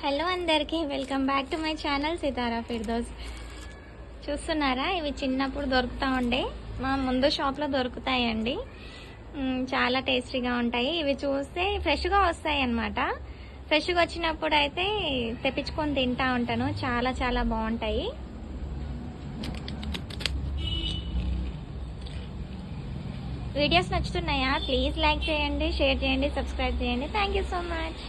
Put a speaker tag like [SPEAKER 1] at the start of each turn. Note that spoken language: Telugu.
[SPEAKER 1] హలో అందరికీ welcome back to my channel Sitara Firdous. చూస్తున్నారా, ఇవి చిన్నప్పుడు దొరుకుతూ ఉండే మా ముందు షాప్లో దొరుకుతాయండి. చాలా టేస్టీగా ఉంటాయి. ఇవి చూస్తే ఫ్రెష్గా వస్తాయి అన్నమాట. ఫ్రెష్గా వచ్చినప్పుడు అయితే తెప్పించుకొని తింటా ఉంటాను. చాలా చాలా బాగుంటాయి. వీడియోస్ నచ్చుతున్నాయా? ప్లీజ్ లైక్ చేయండి, షేర్ చేయండి, సబ్స్క్రైబ్ చేయండి. Thank you so much.